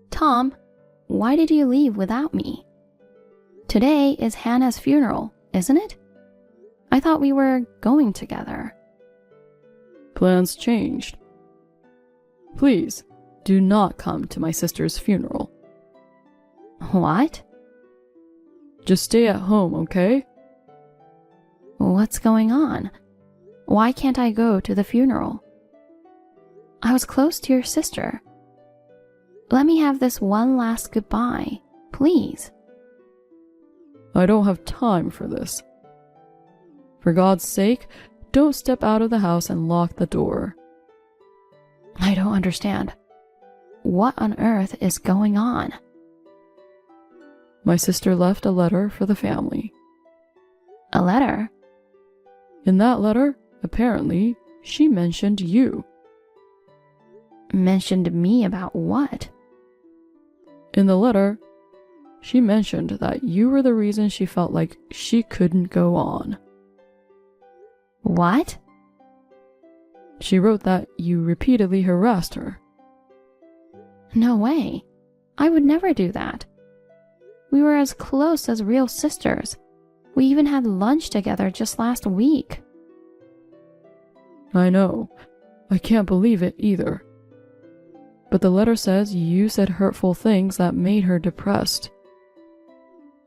Tom, why did you leave without me? Today is Hannah's funeral, isn't it? I thought we were going together. Plans changed. Please, do not come to my sister's funeral. What? Just stay at home, okay? What's going on? Why can't I go to the funeral? I was close to your sister. Let me have this one last goodbye, please. I don't have time for this. For God's sake, don't step out of the house and lock the door. I don't understand. What on earth is going on? My sister left a letter for the family. A letter? In that letter, apparently, she mentioned you. Mentioned me about what? In the letter, she mentioned that you were the reason she felt like she couldn't go on. What? She wrote that you repeatedly harassed her. No way. I would never do that. We were as close as real sisters. We even had lunch together just last week. I know. I can't believe it either. But the letter says you said hurtful things that made her depressed.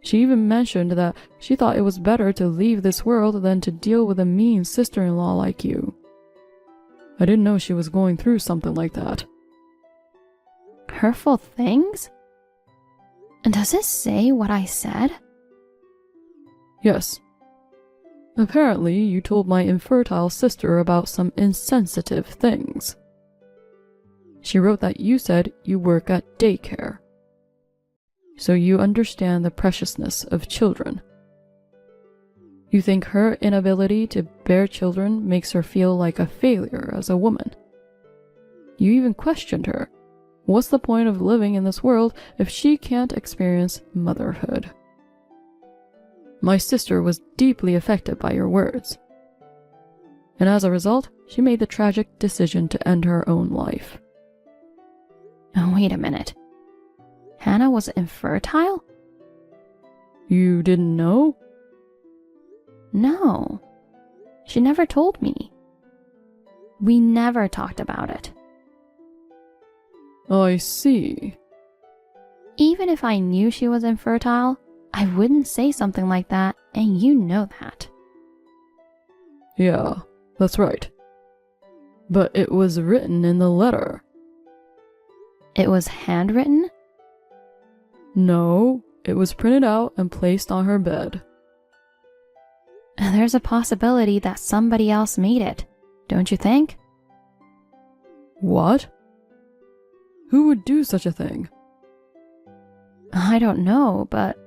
She even mentioned that she thought it was better to leave this world than to deal with a mean sister-in-law like you. I didn't know she was going through something like that. Hurtful things? Does it say what I said? Yes. Apparently, you told my infertile sister about some insensitive things. She wrote that you said you work at daycare. So you understand the preciousness of children. You think her inability to bear children makes her feel like a failure as a woman. You even questioned her. What's the point of living in this world if she can't experience motherhood? My sister was deeply affected by your words. And as a result, she made the tragic decision to end her own life. Oh, wait a minute. Hannah was infertile? You didn't know? No. She never told me. We never talked about it. I see. Even if I knew she was infertile, I wouldn't say something like that, and you know that. Yeah, that's right. But it was written in the letter. It was handwritten? No, it was printed out and placed on her bed. There's a possibility that somebody else made it, don't you think? What? Who would do such a thing? I don't know, but...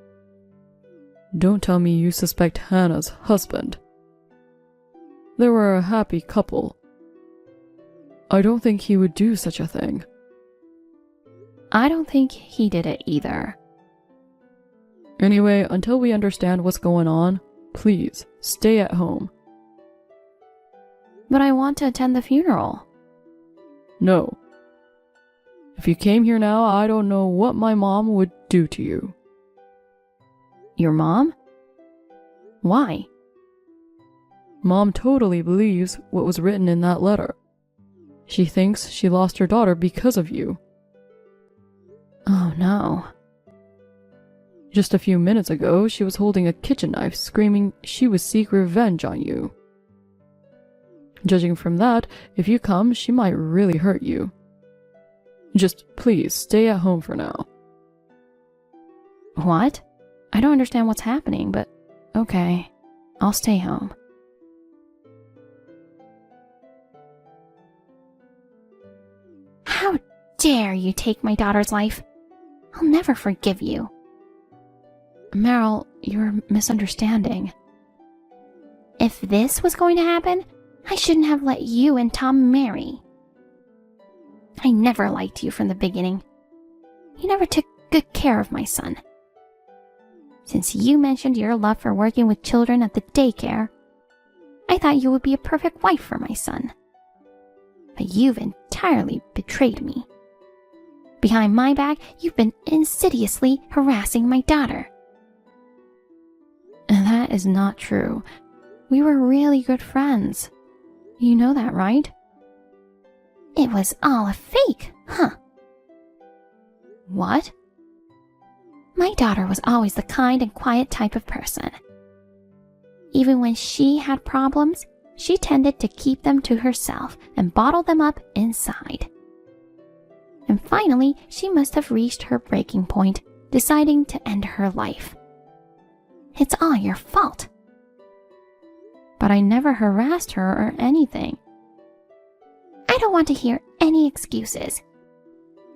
Don't tell me you suspect Hannah's husband. They were a happy couple. I don't think he would do such a thing. I don't think he did it either. Anyway, until we understand what's going on, please, stay at home. But I want to attend the funeral. No. If you came here now, I don't know what my mom would do to you. Your mom? Why? Mom totally believes what was written in that letter. She thinks she lost her daughter because of you. Oh no. Just a few minutes ago, she was holding a kitchen knife, screaming she would seek revenge on you. Judging from that, if you come, she might really hurt you. Just please stay at home for now. What? I don't understand what's happening, but okay. I'll stay home. How dare you take my daughter's life? I'll never forgive you. Meryl, you're misunderstanding. If this was going to happen, I shouldn't have let you and Tom marry. I never liked you from the beginning. You never took good care of my son. Since you mentioned your love for working with children at the daycare, I thought you would be a perfect wife for my son. But you've entirely betrayed me. Behind my back, you've been insidiously harassing my daughter. That is not true. We were really good friends. You know that, right? It was all a fake, huh? What? My daughter was always the kind and quiet type of person. Even when she had problems, she tended to keep them to herself and bottle them up inside. And finally, she must have reached her breaking point, deciding to end her life. It's all your fault. But I never harassed her or anything. I don't want to hear any excuses.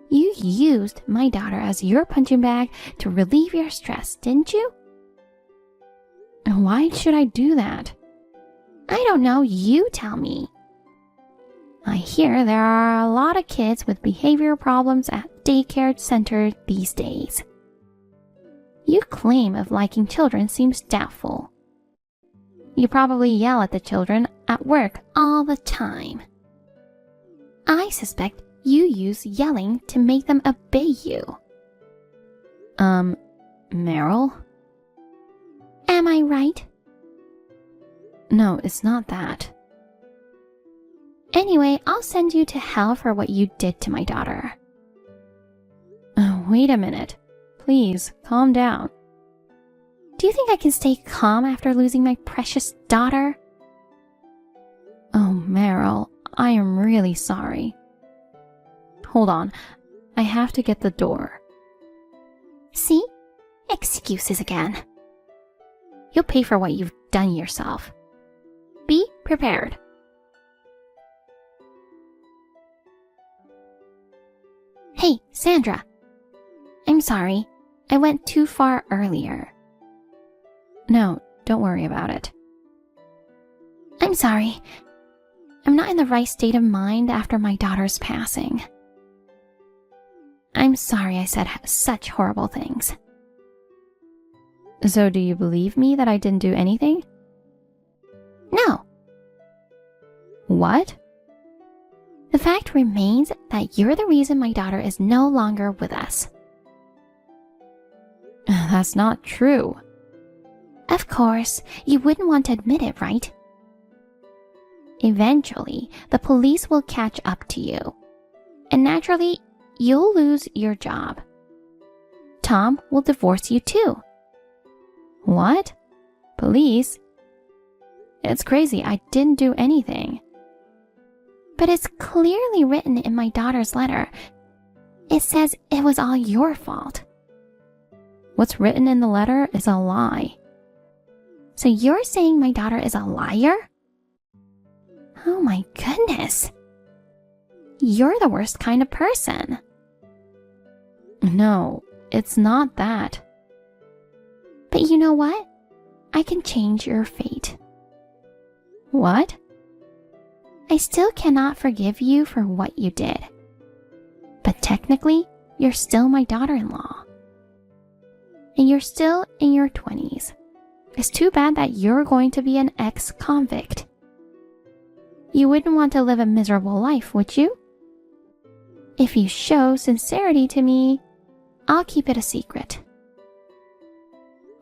You used my daughter as your punching bag to relieve your stress, didn't you? Why should I do that? I don't know, you tell me. I hear there are a lot of kids with behavior problems at daycare centers these days. Your claim of liking children seems doubtful. You probably yell at the children at work all the time. I suspect you use yelling to make them obey you. Meryl? Am I right? No, it's not that. Anyway, I'll send you to hell for what you did to my daughter. Wait a minute. Please, calm down. Do you think I can stay calm after losing my precious daughter? Oh, Meryl, I am really sorry. Hold on. I have to get the door. See? Excuses again. You'll pay for what you've done yourself. Be prepared. Hey, Sandra. I'm sorry. I went too far earlier. No, don't worry about it. I'm sorry. I'm not in the right state of mind after my daughter's passing. I'm sorry I said such horrible things. So do you believe me that I didn't do anything? No. What? The fact remains that you're the reason my daughter is no longer with us. That's not true. Of course, you wouldn't want to admit it, right? Eventually, the police will catch up to you. And naturally, you'll lose your job. Tom will divorce you too. What? Police? It's crazy. I didn't do anything. But it's clearly written in my daughter's letter. It says it was all your fault. What's written in the letter is a lie. So you're saying my daughter is a liar? Oh my goodness. You're the worst kind of person. No, it's not that. But you know what? I can change your fate. What? I still cannot forgive you for what you did. But technically, you're still my daughter-in-law. And you're still in your 20s. It's too bad that you're going to be an ex-convict. You wouldn't want to live a miserable life, would you? If you show sincerity to me, I'll keep it a secret.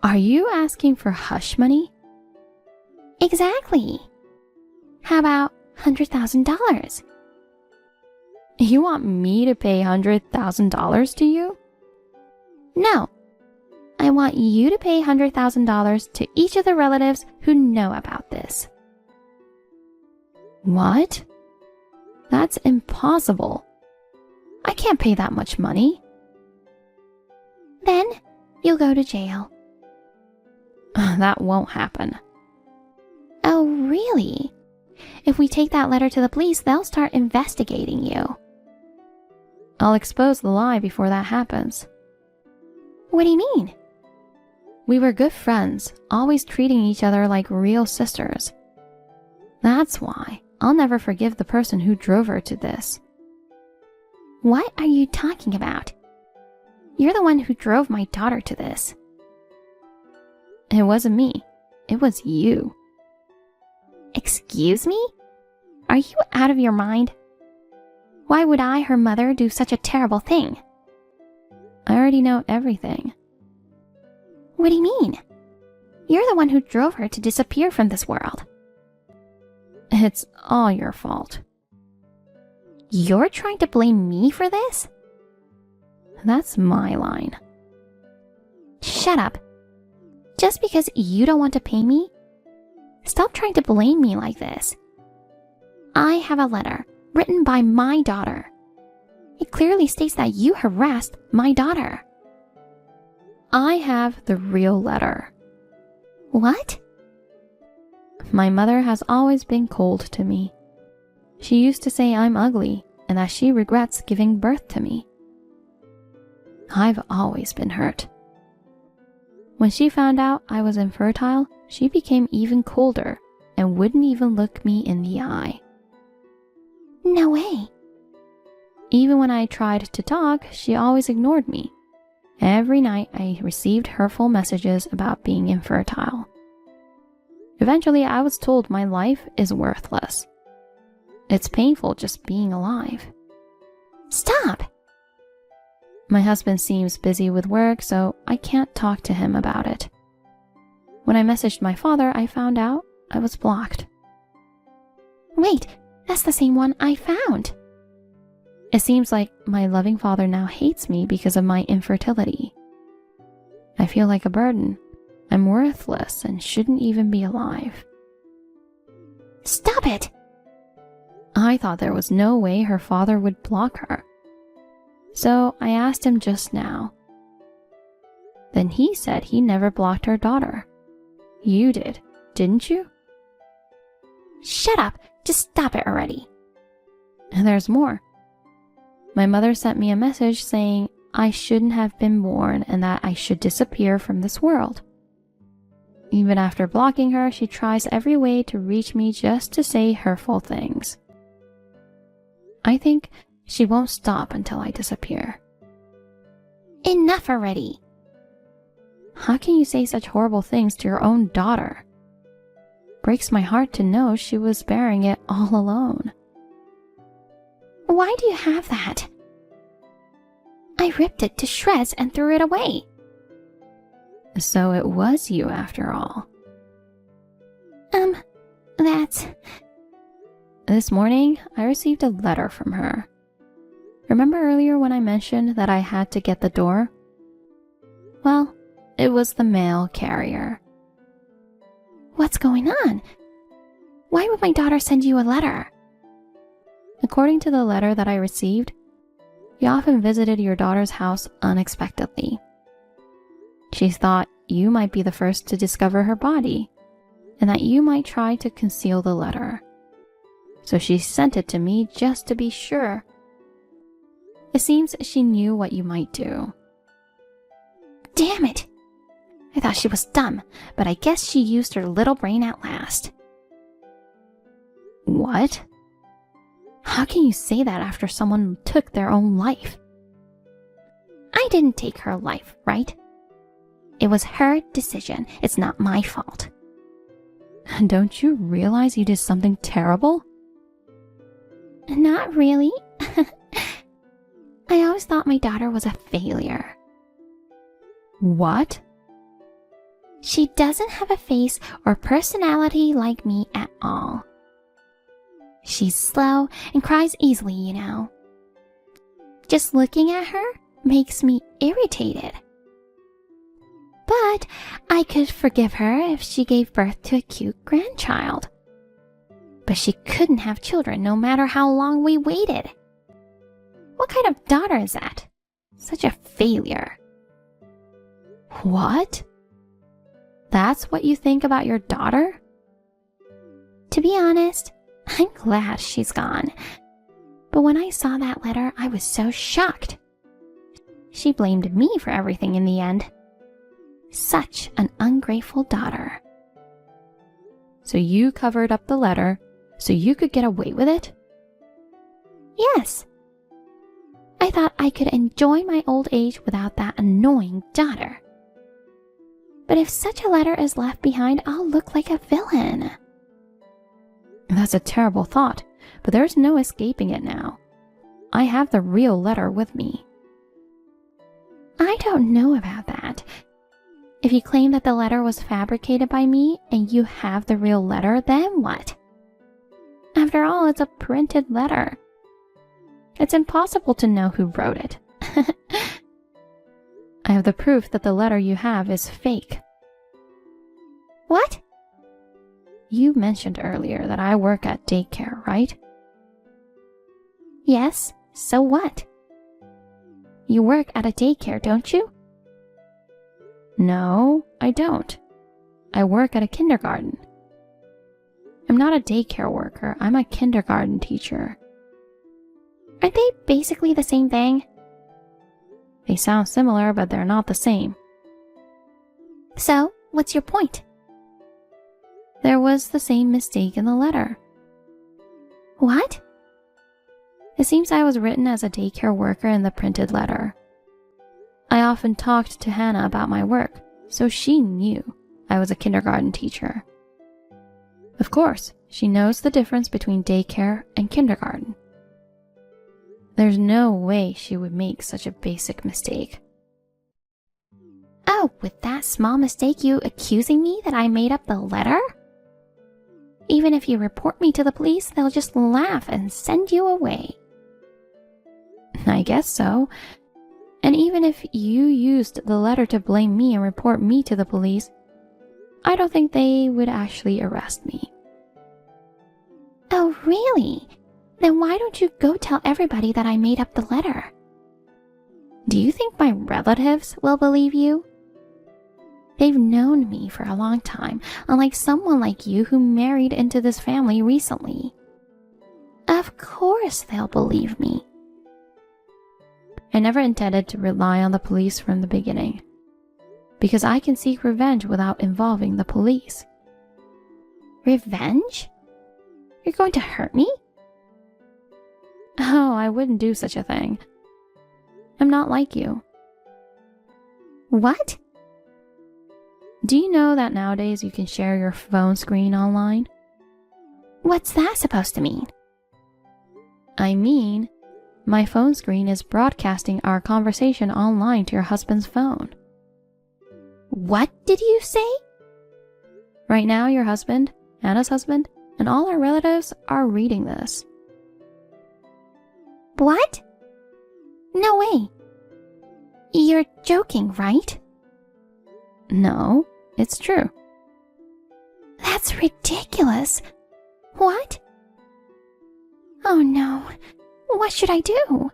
Are you asking for hush money? Exactly. How about $100,000? You want me to pay $100,000 to you? No. I want you to pay $100,000 to each of the relatives who know about this. What? That's impossible. I can't pay that much money. Then you'll go to jail. That won't happen. Oh, really? If we take that letter to the police, they'll start investigating you. I'll expose the lie before that happens. What do you mean? We were good friends, always treating each other like real sisters. That's why I'll never forgive the person who drove her to this. What are you talking about? You're the one who drove my daughter to this. It wasn't me. It was you. Excuse me? Are you out of your mind? Why would I, her mother, do such a terrible thing? I already know everything. What do you mean? You're the one who drove her to disappear from this world. It's all your fault. You're trying to blame me for this? That's my line. Shut up. Just because you don't want to pay me? Stop trying to blame me like this. I have a letter written by my daughter. It clearly states that you harassed my daughter. I have the real letter. What? My mother has always been cold to me. She used to say I'm ugly and that she regrets giving birth to me. I've always been hurt. When she found out I was infertile, she became even colder and wouldn't even look me in the eye. No way. Even when I tried to talk, she always ignored me. Every night I received hurtful messages about being infertile. Eventually, I was told my life is worthless. It's painful just being alive. Stop! My husband seems busy with work, so I can't talk to him about it. When I messaged my father, I found out I was blocked. Wait, that's the same one I found. It seems like my loving father now hates me because of my infertility. I feel like a burden. I'm worthless and shouldn't even be alive. Stop it! I thought there was no way her father would block her. So I asked him just now. Then he said he never blocked her daughter. You did, didn't you? Shut up! Just stop it already. And there's more. My mother sent me a message saying I shouldn't have been born and that I should disappear from this world. Even after blocking her, she tries every way to reach me just to say hurtful things. I think she won't stop until I disappear. Enough already. How can you say such horrible things to your own daughter? Breaks my heart to know she was bearing it all alone. Why do you have that? I ripped it to shreds and threw it away. So it was you after all. That's... This morning, I received a letter from her. Remember earlier when I mentioned that I had to get the door? Well, it was the mail carrier. What's going on? Why would my daughter send you a letter? According to the letter that I received, you often visited your daughter's house unexpectedly. She thought you might be the first to discover her body, and that you might try to conceal the letter. So she sent it to me just to be sure. It seems she knew what you might do. Damn it! I thought she was dumb, but I guess she used her little brain at last. What? How can you say that after someone took their own life? I didn't take her life, right? It was her decision. It's not my fault. Don't you realize you did something terrible? Not really. I always thought my daughter was a failure. What? She doesn't have a face or personality like me at all. She's slow and cries easily, you know. Just looking at her makes me irritated. But I could forgive her if she gave birth to a cute grandchild. But she couldn't have children no matter how long we waited. What kind of daughter is that? Such a failure. What? That's what you think about your daughter? To be honest, I'm glad she's gone. But when I saw that letter, I was so shocked. She blamed me for everything in the end. Such an ungrateful daughter. So you covered up the letter so you could get away with it? Yes. I thought I could enjoy my old age without that annoying daughter. But if such a letter is left behind, I'll look like a villain. That's a terrible thought, but there's no escaping it now. I have the real letter with me. I don't know about that. If you claim that the letter was fabricated by me and you have the real letter, then what? After all, it's a printed letter. It's impossible to know who wrote it. I have the proof that the letter you have is fake. What? You mentioned earlier that I work at daycare, right? Yes, so what? You work at a daycare, don't you? No, I don't. I work at a kindergarten. I'm not a daycare worker, I'm a kindergarten teacher. Aren't they basically the same thing? They sound similar, but they're not the same. So, what's your point? There was the same mistake in the letter. What? It seems I was written as a daycare worker in the printed letter. I often talked to Hannah about my work, so she knew I was a kindergarten teacher. Of course, she knows the difference between daycare and kindergarten. There's no way she would make such a basic mistake. Oh, with that small mistake you accusing me that I made up the letter? Even if you report me to the police, they'll just laugh and send you away. I guess so. And even if you used the letter to blame me and report me to the police, I don't think they would actually arrest me. Oh, really? Then why don't you go tell everybody that I made up the letter? Do you think my relatives will believe you? They've known me for a long time, unlike someone like you who married into this family recently. Of course they'll believe me. I never intended to rely on the police from the beginning, because I can seek revenge without involving the police. Revenge? You're going to hurt me? Oh, I wouldn't do such a thing. I'm not like you. What? Do you know that nowadays you can share your phone screen online? What's that supposed to mean? I mean, my phone screen is broadcasting our conversation online to your husband's phone. What did you say? Right now, your husband, Anna's husband, and all our relatives are reading this. What? No way. You're joking, right? No, it's true. That's ridiculous. What? Oh no. What should I do?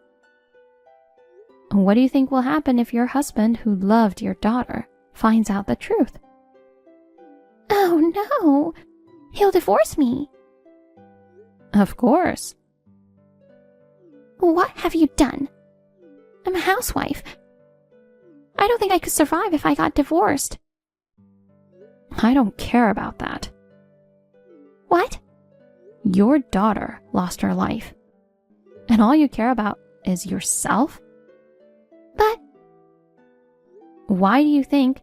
What do you think will happen if your husband, who loved your daughter, finds out the truth? Oh no. He'll divorce me. Of course. What have you done? I'm a housewife. I don't think I could survive if I got divorced. I don't care about that. What? Your daughter lost her life. And all you care about is yourself? But why do you think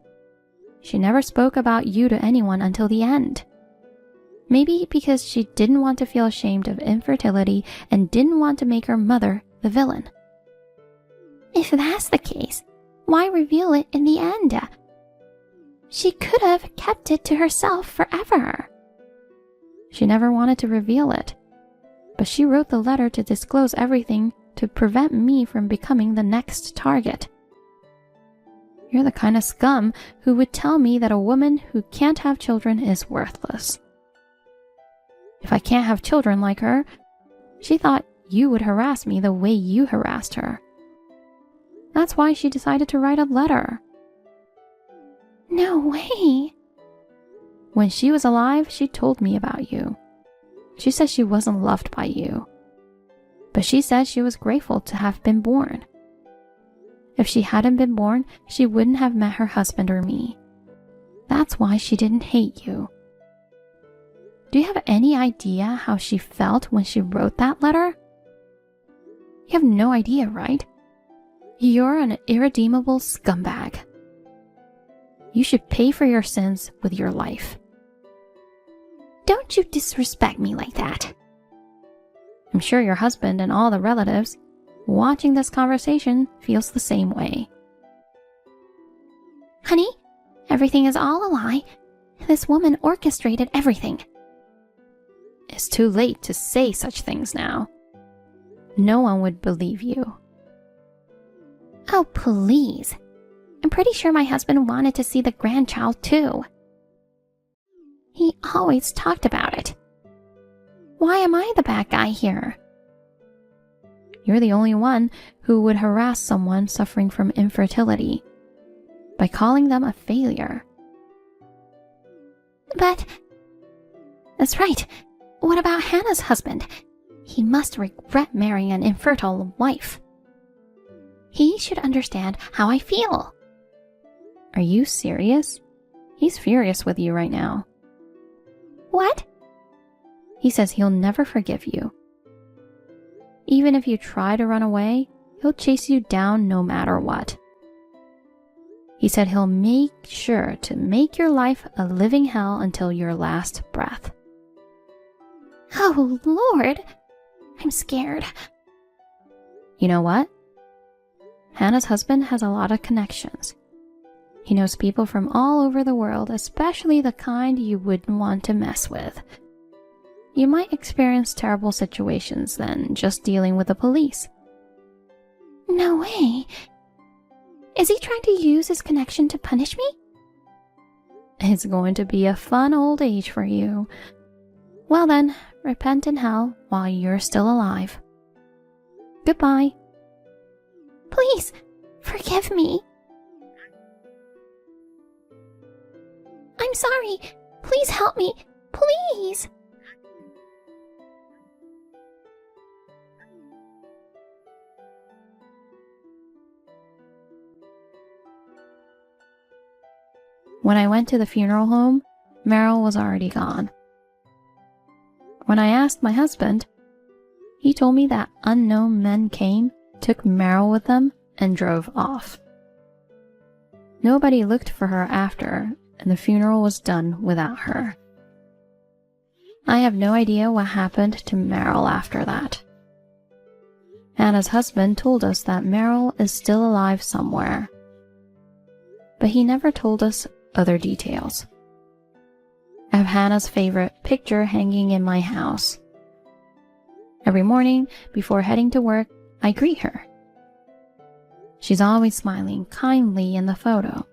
she never spoke about you to anyone until the end? Maybe because she didn't want to feel ashamed of infertility and didn't want to make her mother the villain. If that's the case, why reveal it in the end? She could have kept it to herself forever. She never wanted to reveal it, but she wrote the letter to disclose everything to prevent me from becoming the next target. You're the kind of scum who would tell me that a woman who can't have children is worthless. If I can't have children like her, she thought you would harass me the way you harassed her. That's why she decided to write a letter. No way. When she was alive, she told me about you. She said she wasn't loved by you, but she said she was grateful to have been born. If she hadn't been born, she wouldn't have met her husband or me. That's why she didn't hate you. Do you have any idea how she felt when she wrote that letter? You have no idea, right? You're an irredeemable scumbag. You should pay for your sins with your life. Don't you disrespect me like that. I'm sure your husband and all the relatives watching this conversation feels the same way. Honey, everything is all a lie. This woman orchestrated everything. It's too late to say such things now. No one would believe you. Oh, please. I'm pretty sure my husband wanted to see the grandchild too. He always talked about it. Why am I the bad guy here? You're the only one who would harass someone suffering from infertility by calling them a failure. But... That's right. What about Hannah's husband? He must regret marrying an infertile wife. He should understand how I feel. Are you serious? He's furious with you right now. What? He says he'll never forgive you. Even if you try to run away, he'll chase you down no matter what. He said he'll make sure to make your life a living hell until your last breath. Oh, Lord. I'm scared. You know what? Hannah's husband has a lot of connections. He knows people from all over the world, especially the kind you wouldn't want to mess with. You might experience terrible situations then just dealing with the police. No way. Is he trying to use his connection to punish me? It's going to be a fun old age for you. Well then, repent in hell while you're still alive. Goodbye. Please, forgive me. I'm sorry. Please help me. Please. When I went to the funeral home, Meryl was already gone. When I asked my husband, he told me that unknown men came, took Meryl with them, and drove off. Nobody looked for her after, and the funeral was done without her. I have no idea what happened to Meryl after that. Hannah's husband told us that Meryl is still alive somewhere, but he never told us other details. I have Hannah's favorite picture hanging in my house. Every morning before heading to work, I greet her. She's always smiling kindly in the photo.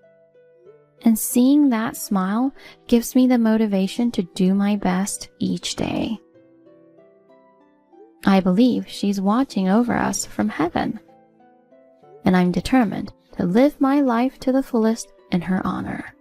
And seeing that smile gives me the motivation to do my best each day. I believe she's watching over us from heaven. And I'm determined to live my life to the fullest in her honor.